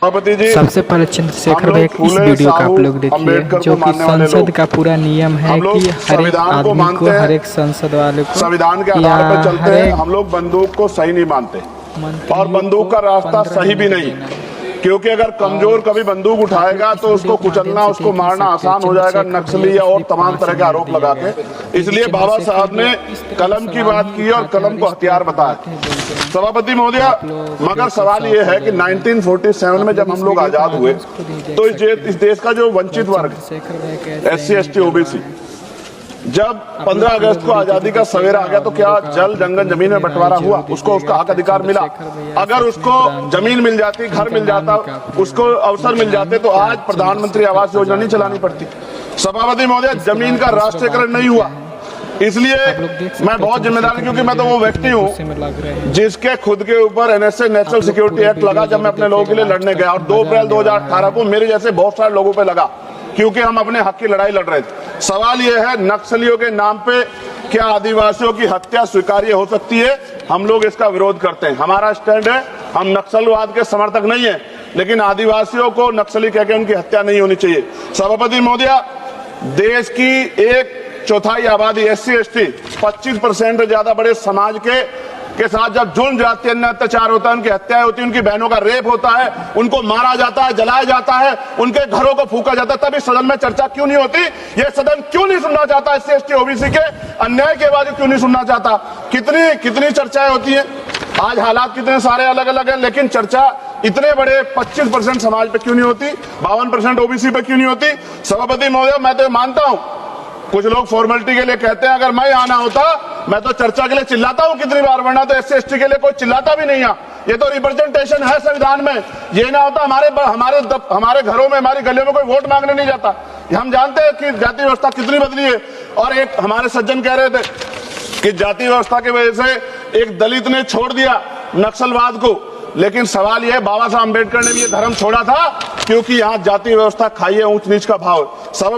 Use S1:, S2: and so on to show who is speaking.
S1: सबसे पहले चंद्रशेखर भाई इस वीडियो का आप लोग देखिए, जो कि संसद का पूरा नियम है कि हर एक आदमी को, हर एक संसद वाले को
S2: संविधान के आधार पर चलते हैं। हम लोग बंदूक को सही नहीं मानते और बंदूक का रास्ता सही भी नहीं, क्योंकि अगर कमजोर कभी बंदूक उठाएगा तो उसको कुचलना, उसको मारना आसान हो जाएगा, नक्सली या और तमाम तरह के आरोप लगा के। इसलिए बाबा साहब ने कलम की बात की और कलम को हथियार बताया। सभापति महोदय, मगर सवाल ये है कि 1947 में जब हम लोग आजाद हुए तो इस देश का जो वंचित वर्ग, SC ST OBC, जब 15 अगस्त को आजादी का सवेरा आ गया तो क्या जल जंगल जमीन में बंटवारा हुआ? उसको उसका हक अधिकार मिला। अगर उसको जमीन मिल जाती, घर मिल जाता, उसको अवसर मिल जाते तो आज प्रधानमंत्री आवास योजना नहीं चलानी पड़ती। सभापति महोदय, जमीन का राष्ट्रीयकरण नहीं हुआ। इसलिए मैं बहुत जिम्मेदार हूं, क्योंकि मैं तो वो व्यक्ति हूं जिसके खुद के ऊपर NSA नेशनल सिक्योरिटी एक्ट लगा जब मैं अपने लोगों के लिए लड़ने गया, और 2 अप्रैल 2018 को मेरे जैसे बहुत सारे लोगों पे लगा, क्योंकि हम अपने हक की लड़ाई लड़ रहे थे। सवाल यह है, नक्सलियों के नाम पे क्या आदिवासियों की हत्या स्वीकार्य हो सकती है? हम लोग इसका विरोध करते हैं। हमारा स्टैंड है, हम नक्सलवाद के समर्थक नहीं है, लेकिन आदिवासियों को नक्सली कहकर उनकी हत्या नहीं होनी चाहिए। सभापति महोदय, देश की 1/4 आबादी SC ST 25% ज्यादा बड़े समाज के साथ जब जुर्म जाति अन्य अत्याचार होता है, उनकी हत्याएं होती है, उनकी बहनों का रेप होता है, उनको मारा जाता है, जलाया जाता है, उनके घरों को फूका जाता है, तब इस सदन में चर्चा क्यों नहीं होती? ये सदन क्यों नहीं सुनना चाहता? SC ST OBC के अन्याय के बाद क्यों नहीं सुनना चाहता? कितनी चर्चाएं होती है, आज हालात कितने सारे अलग अलग हैं, लेकिन चर्चा इतने बड़े 25% समाज पे क्यों नहीं होती, 52% OBC पे क्यों नहीं होती? सभापति महोदय, मैं तो मानता हूं, कुछ लोग फॉर्मेलिटी के लिए कहते हैं, अगर मैं आना होता मैं तो चर्चा के लिए चिल्लाता हूं कितनी बार, वरना तो SC ST के लिए कोई चिल्लाता भी नहीं है। ये तो रिप्रेजेंटेशन है संविधान में। ये ना होता हमारे घरों में, हमारी गलियों में कोई वोट मांगने नहीं जाता। हम जानते हैं कि जाति व्यवस्था कितनी बदली है। और एक हमारे सज्जन कह रहे थे कि जाति व्यवस्था की वजह से एक दलित ने छोड़ दिया नक्सलवाद को, लेकिन सवाल यह है, बाबा साहब अम्बेडकर ने भी ये धर्म छोड़ा था क्योंकि यहाँ जाति व्यवस्था खाई है, ऊंच नीच का भाव।